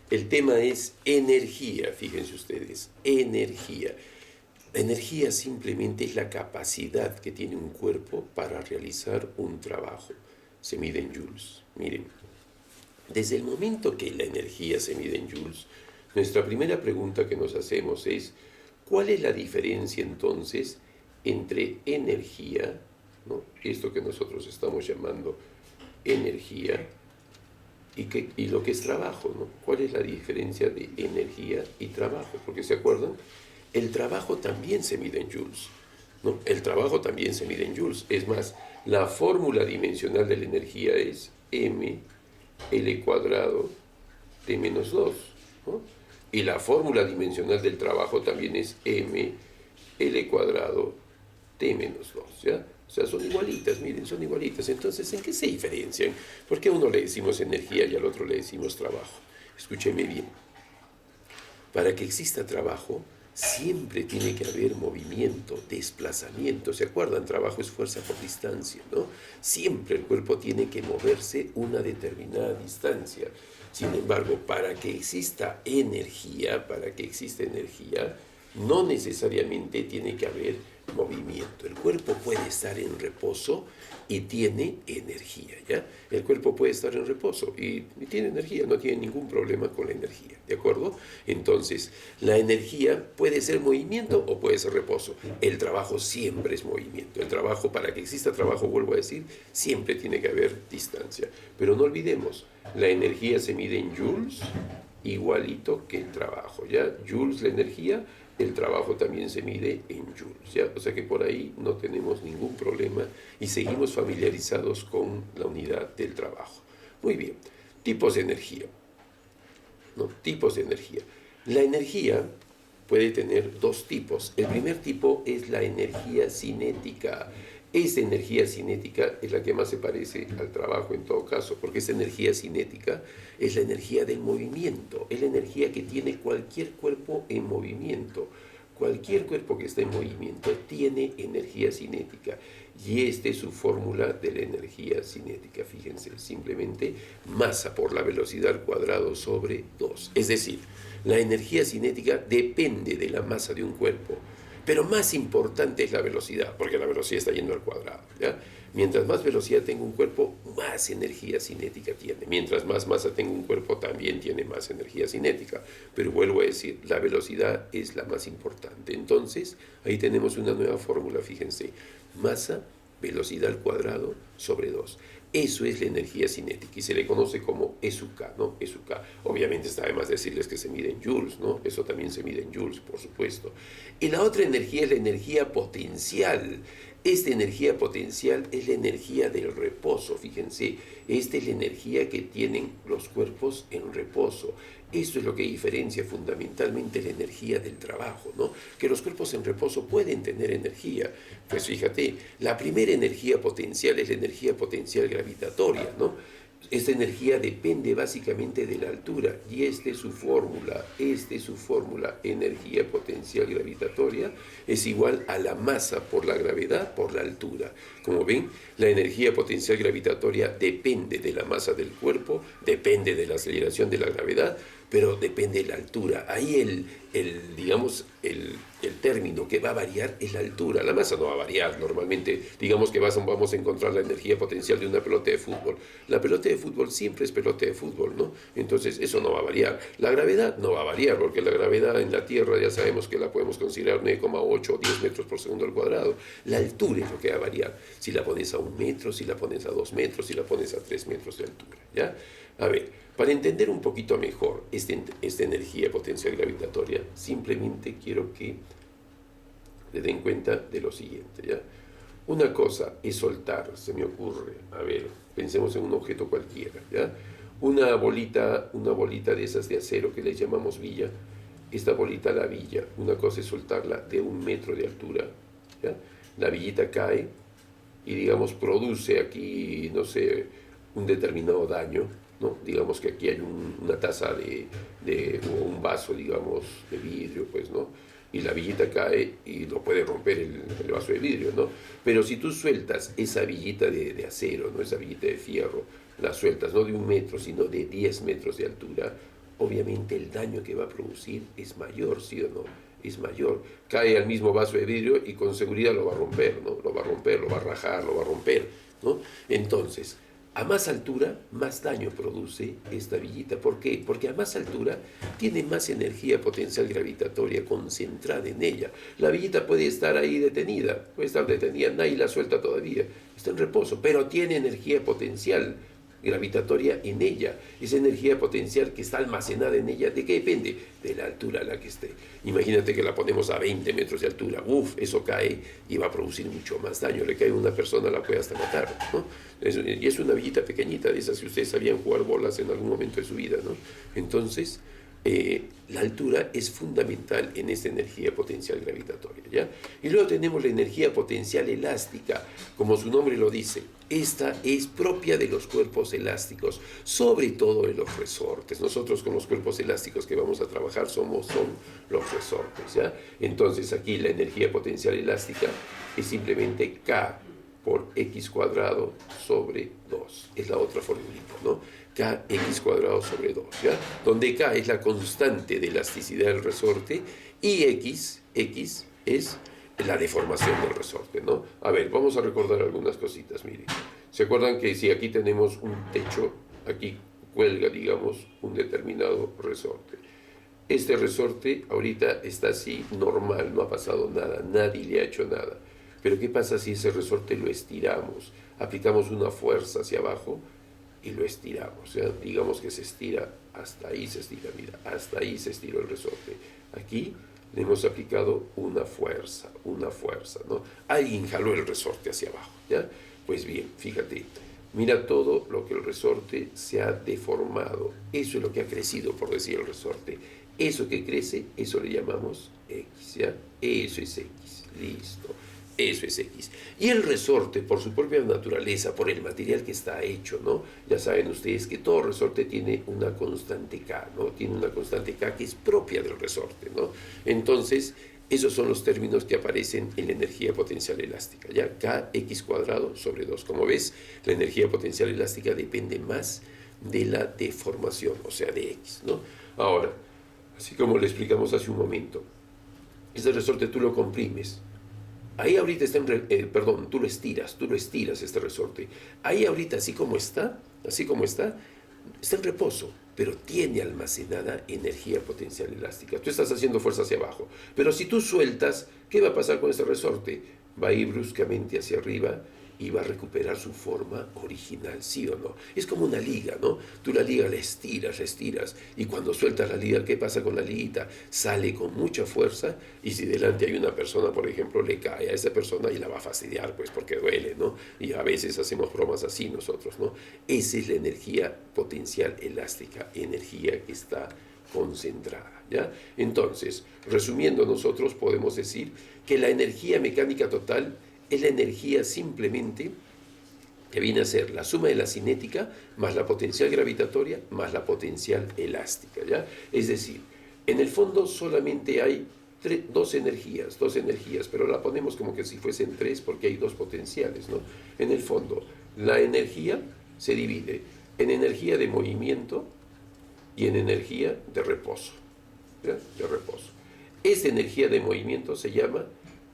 El tema es energía, fíjense ustedes, energía. La energía simplemente es la capacidad que tiene un cuerpo para realizar un trabajo. Se mide en joules. Miren, desde el momento que la energía se mide en joules, nuestra primera pregunta que nos hacemos es, ¿cuál es la diferencia entonces entre energía, ¿no? Esto que nosotros estamos llamando energía, y lo que es trabajo, ¿no? ¿Cuál es la diferencia de energía y trabajo? Porque ¿se acuerdan? El trabajo también se mide en joules, ¿no? El trabajo también se mide en joules. Es más, la fórmula dimensional de la energía es m L cuadrado T menos 2, ¿no? Y la fórmula dimensional del trabajo también es m L cuadrado T menos 2, ¿ya? O sea, son igualitas, miren, son igualitas. Entonces, ¿en qué se diferencian? ¿Por qué a uno le decimos energía y al otro le decimos trabajo? Escúcheme bien. Para que exista trabajo, siempre tiene que haber movimiento, desplazamiento. ¿Se acuerdan? Trabajo es fuerza por distancia, ¿no? Siempre el cuerpo tiene que moverse una determinada distancia. Sin embargo, para que exista energía, no necesariamente tiene que haber movimiento. El cuerpo puede estar en reposo y tiene energía, ¿ya? El cuerpo puede estar en reposo y tiene energía, no tiene ningún problema con la energía, ¿de acuerdo? Entonces, la energía puede ser movimiento o puede ser reposo. El trabajo siempre es movimiento. El trabajo, para que exista trabajo, vuelvo a decir, siempre tiene que haber distancia. Pero no olvidemos, la energía se mide en joules igualito que el trabajo, ¿ya? Joules la energía, el trabajo también se mide en joules, ¿ya? O sea que por ahí no tenemos ningún problema y seguimos familiarizados con la unidad del trabajo. Muy bien, tipos de energía, ¿no? Tipos de energía. La energía puede tener dos tipos. El primer tipo es la energía cinética. Esta energía cinética es la que más se parece al trabajo en todo caso, porque esta energía cinética es la energía del movimiento, es la energía que tiene cualquier cuerpo en movimiento. Cualquier cuerpo que esté en movimiento tiene energía cinética y esta es su fórmula de la energía cinética. Fíjense, simplemente masa por la velocidad al cuadrado sobre 2. Es decir, la energía cinética depende de la masa de un cuerpo. Pero más importante es la velocidad, porque la velocidad está yendo al cuadrado, ¿ya? Mientras más velocidad tenga un cuerpo, más energía cinética tiene. Mientras más masa tenga un cuerpo, también tiene más energía cinética. Pero vuelvo a decir, la velocidad es la más importante. Entonces, ahí tenemos una nueva fórmula, fíjense. Masa, velocidad al cuadrado sobre 2. Eso es la energía cinética y se le conoce como E sub K, ¿no? E sub K. Obviamente está de más decirles que se mide en joules, ¿no? Eso también se mide en joules, por supuesto. Y la otra energía es la energía potencial. Esta energía potencial es la energía del reposo, fíjense. Esta es la energía que tienen los cuerpos en reposo. Esto es lo que diferencia fundamentalmente la energía del trabajo, ¿no? Que los cuerpos en reposo pueden tener energía. Pues fíjate, la primera energía potencial es la energía potencial gravitatoria, ¿no? Esta energía depende básicamente de la altura y esta es su fórmula, energía potencial gravitatoria es igual a la masa por la gravedad por la altura. Como ven, la energía potencial gravitatoria depende de la masa del cuerpo, depende de la aceleración de la gravedad, pero depende de la altura. Ahí el término que va a variar es la altura. La masa no va a variar. Normalmente, digamos que vamos a encontrar la energía potencial de una pelota de fútbol. La pelota de fútbol siempre es pelota de fútbol, ¿no? Entonces, eso no va a variar. La gravedad no va a variar, porque la gravedad en la Tierra ya sabemos que la podemos considerar 9,8 o 10 metros por segundo al cuadrado. La altura es lo que va a variar. Si la pones a 1 metro, si la pones a 2 metros, si la pones a 3 metros de altura, ¿ya? A ver, para entender un poquito mejor esta energía potencial gravitatoria, simplemente quiero que le den cuenta de lo siguiente, ¿ya? Una cosa es soltar, se me ocurre, a ver, pensemos en un objeto cualquiera, ¿ya? Una bolita de esas de acero que le llamamos villa, esta bolita la villa, una cosa es soltarla de 1 metro de altura, ¿ya? La villita cae y digamos produce aquí, no sé, un determinado daño, ¿no? Digamos que aquí hay una taza o un vaso, digamos, de vidrio, pues, ¿no? Y la villita cae y lo puede romper el vaso de vidrio, ¿no? Pero si tú sueltas esa villita de acero, ¿no? Esa villita de fierro, la sueltas no de 1 metro, sino de 10 metros de altura, obviamente el daño que va a producir es mayor, ¿sí o no? Es mayor. Cae al mismo vaso de vidrio y con seguridad lo va a romper, ¿no? Lo va a romper, lo va a rajar, lo va a romper, ¿no? Entonces, a más altura, más daño produce esta villita. ¿Por qué? Porque a más altura tiene más energía potencial gravitatoria concentrada en ella. La villita puede estar ahí detenida, puede estar detenida, nadie la suelta todavía, está en reposo, pero tiene energía potencial gravitatoria en ella. Esa energía potencial que está almacenada en ella, ¿de qué depende? De la altura a la que esté. Imagínate que la ponemos a 20 metros de altura, eso cae y va a producir mucho más daño. Le cae a una persona, la puede hasta matar, ¿no? Y es una villita pequeñita, de esas que ustedes sabían jugar bolas en algún momento de su vida, ¿no? Entonces, la altura es fundamental en esta energía potencial gravitatoria, ¿ya? Y luego tenemos la energía potencial elástica, como su nombre lo dice. Esta es propia de los cuerpos elásticos, sobre todo de los resortes. Nosotros con los cuerpos elásticos que vamos a trabajar son los resortes, ¿ya? Entonces aquí la energía potencial elástica es simplemente K por x cuadrado sobre 2. Es la otra formulita, ¿no? Kx cuadrado sobre 2, ¿ya? Donde K es la constante de elasticidad del resorte y x es la deformación del resorte, ¿no? A ver, vamos a recordar algunas cositas, miren. ¿Se acuerdan que si aquí tenemos un techo, aquí cuelga, digamos, un determinado resorte? Este resorte ahorita está así, normal, no ha pasado nada, nadie le ha hecho nada. Pero ¿qué pasa si ese resorte lo estiramos? Aplicamos una fuerza hacia abajo y lo estiramos. O sea, digamos que se estira, hasta ahí se estira, mira, hasta ahí se estiró el resorte. Aquí le hemos aplicado una fuerza, ¿no? Alguien jaló el resorte hacia abajo, ¿ya? Pues bien, fíjate, mira todo lo que el resorte se ha deformado. Eso es lo que ha crecido, por decir el resorte. Eso que crece, eso le llamamos X, ¿ya? Eso es X, listo. Eso es X. Y el resorte, por su propia naturaleza, por el material que está hecho, ¿no? Ya saben ustedes que todo resorte tiene una constante K, ¿no? Tiene una constante K que es propia del resorte, ¿no? Entonces, esos son los términos que aparecen en la energía potencial elástica, ¿ya? Kx cuadrado sobre 2. Como ves, la energía potencial elástica depende más de la deformación, o sea, de X, ¿no? Ahora, así como le explicamos hace un momento, este resorte tú lo comprimes. Ahí ahorita está tú lo estiras este resorte. Ahí ahorita, así como está en reposo, pero tiene almacenada energía potencial elástica. Tú estás haciendo fuerza hacia abajo, pero si tú sueltas, ¿qué va a pasar con este resorte? Va a ir bruscamente hacia arriba y va a recuperar su forma original, ¿sí o no? Es como una liga, ¿no? Tú la liga la estiras, y cuando sueltas la liga, ¿qué pasa con la liguita? Sale con mucha fuerza, y si delante hay una persona, por ejemplo, le cae a esa persona y la va a fastidiar, pues porque duele, ¿no? Y a veces hacemos bromas así nosotros, ¿no? Esa es la energía potencial elástica, energía que está concentrada, ¿ya? Entonces, resumiendo, nosotros podemos decir que la energía mecánica total es la energía simplemente que viene a ser la suma de la cinética más la potencial gravitatoria más la potencial elástica, ¿ya? Es decir, en el fondo solamente hay dos energías, pero la ponemos como que si fuesen tres porque hay dos potenciales, ¿no? En el fondo, la energía se divide en energía de movimiento y en energía de reposo, ¿ya? De reposo. Esta energía de movimiento se llama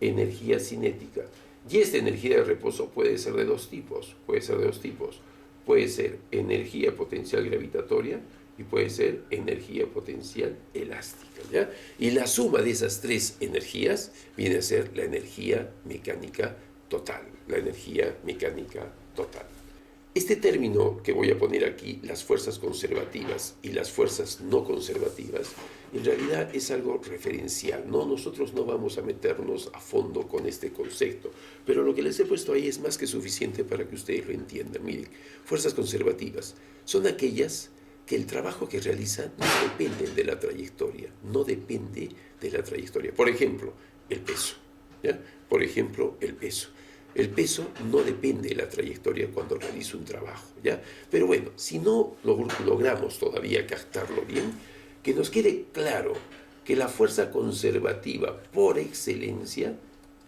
energía cinética. Y esta energía de reposo puede ser de dos tipos. Puede ser energía potencial gravitatoria y puede ser energía potencial elástica, ¿ya? Y la suma de esas tres energías viene a ser la energía mecánica total. La energía mecánica total. Este término que voy a poner aquí, las fuerzas conservativas y las fuerzas no conservativas, en realidad es algo referencial, ¿no? Nosotros no vamos a meternos a fondo con este concepto, pero lo que les he puesto ahí es más que suficiente para que ustedes lo entiendan. Miren, fuerzas conservativas son aquellas que el trabajo que realizan no depende de la trayectoria, no depende de la trayectoria. Por ejemplo, el peso, ¿ya? Por ejemplo, el peso. El peso no depende de la trayectoria cuando realizo un trabajo, ¿ya? Pero bueno, si no logramos todavía captarlo bien, que nos quede claro que la fuerza conservativa por excelencia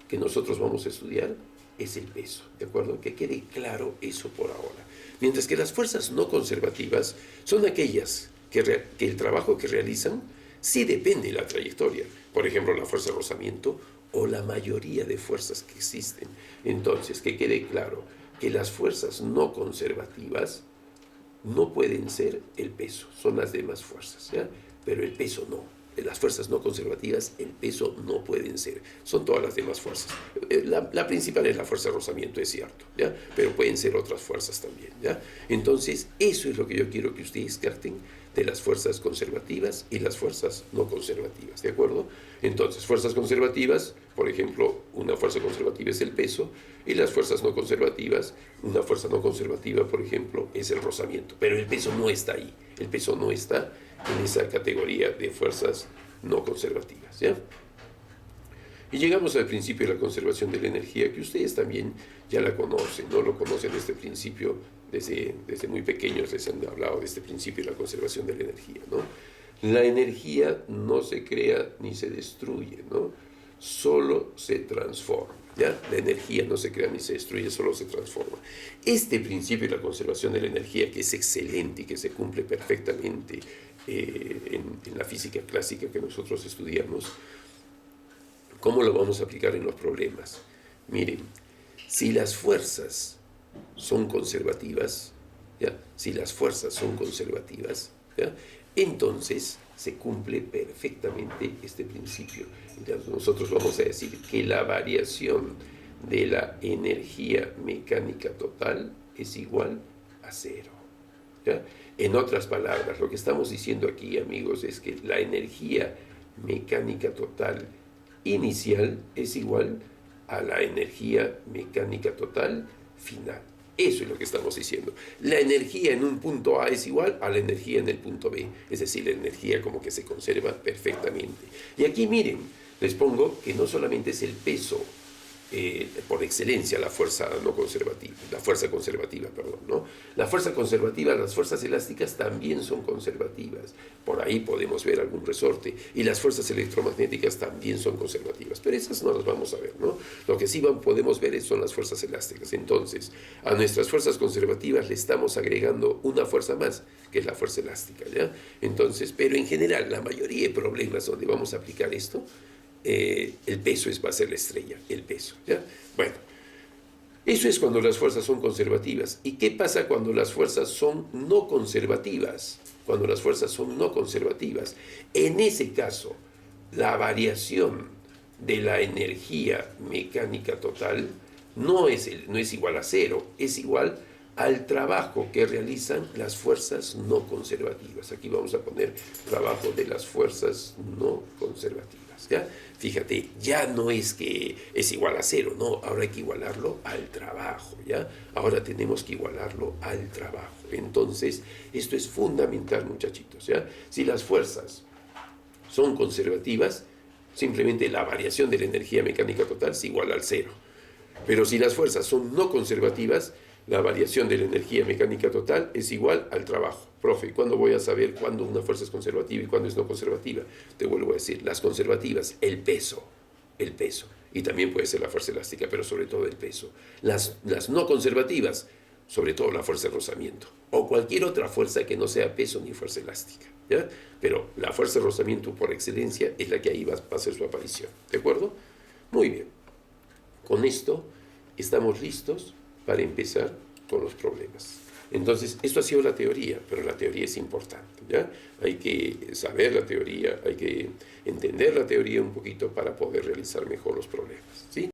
que nosotros vamos a estudiar es el peso, ¿de acuerdo? Que quede claro eso por ahora. Mientras que las fuerzas no conservativas son aquellas que el trabajo que realizan sí depende de la trayectoria. Por ejemplo, la fuerza de rozamiento o la mayoría de fuerzas que existen. Entonces, que quede claro que las fuerzas no conservativas no pueden ser el peso, son las demás fuerzas, ¿ya? Pero el peso no. Las fuerzas no conservativas, el peso no pueden ser, son todas las demás fuerzas. La principal es la fuerza de rozamiento, es cierto, ¿ya? Pero pueden ser otras fuerzas también, ¿ya? Entonces, eso es lo que yo quiero que ustedes capten de las fuerzas conservativas y las fuerzas no conservativas, ¿de acuerdo? Entonces, fuerzas conservativas, por ejemplo, una fuerza conservativa es el peso, y las fuerzas no conservativas, una fuerza no conservativa, por ejemplo, es el rozamiento. Pero el peso no está ahí, el peso no está en esa categoría de fuerzas no conservativas, ¿ya? Y llegamos al principio de la conservación de la energía, que ustedes también ya la conocen, ¿no? Lo conocen este principio, desde muy pequeños les han hablado de este principio de la conservación de la energía, ¿no? La energía no se crea ni se destruye, ¿no? Solo se transforma, ¿ya? La energía no se crea ni se destruye, solo se transforma. Este principio de la conservación de la energía, que es excelente y que se cumple perfectamente en la física clásica que nosotros estudiamos, ¿cómo lo vamos a aplicar en los problemas? Miren, si las fuerzas son conservativas, ¿ya? Si las fuerzas son conservativas, ¿ya? Entonces se cumple perfectamente este principio. Entonces nosotros vamos a decir que la variación de la energía mecánica total es igual a cero, ¿ya? En otras palabras, lo que estamos diciendo aquí, amigos, es que la energía mecánica total inicial es igual a la energía mecánica total final. Eso es lo que estamos diciendo. La energía en un punto A es igual a la energía en el punto B. Es decir, la energía como que se conserva perfectamente. Y aquí miren, les pongo que no solamente es el peso por excelencia la fuerza no conservativa, la fuerza conservativa, perdón, ¿no? La fuerza conservativa, las fuerzas elásticas también son conservativas. Por ahí podemos ver algún resorte. Y las fuerzas electromagnéticas también son conservativas. Pero esas no las vamos a ver, ¿no? Lo que sí podemos ver son las fuerzas elásticas. Entonces, a nuestras fuerzas conservativas le estamos agregando una fuerza más, que es la fuerza elástica, ¿ya? Entonces, pero en general, la mayoría de problemas donde vamos a aplicar esto, el peso va a ser la estrella, el peso, ¿ya? Bueno, eso es cuando las fuerzas son conservativas. ¿Y qué pasa cuando las fuerzas son no conservativas? Cuando las fuerzas son no conservativas. En ese caso, la variación de la energía mecánica total no es igual a cero, es igual al trabajo que realizan las fuerzas no conservativas. Aquí vamos a poner trabajo de las fuerzas no conservativas, ¿ya? Fíjate, ya no es que es igual a cero, no, ahora hay que igualarlo al trabajo, ¿ya? Ahora tenemos que igualarlo al trabajo. Entonces, esto es fundamental, muchachitos, ¿ya? Si las fuerzas son conservativas, simplemente la variación de la energía mecánica total es igual al cero. Pero si las fuerzas son no conservativas, la variación de la energía mecánica total es igual al trabajo. Profe, ¿cuándo voy a saber cuándo una fuerza es conservativa y cuándo es no conservativa? Te vuelvo a decir, las conservativas, el peso, y también puede ser la fuerza elástica, pero sobre todo el peso. Las no conservativas, sobre todo la fuerza de rozamiento, o cualquier otra fuerza que no sea peso ni fuerza elástica, ¿ya? Pero la fuerza de rozamiento por excelencia es la que ahí va a hacer su aparición, ¿de acuerdo? Muy bien. Con esto estamos listos para empezar con los problemas. Entonces, esto ha sido la teoría, pero la teoría es importante, ¿ya? Hay que saber la teoría, hay que entender la teoría un poquito para poder realizar mejor los problemas, ¿sí?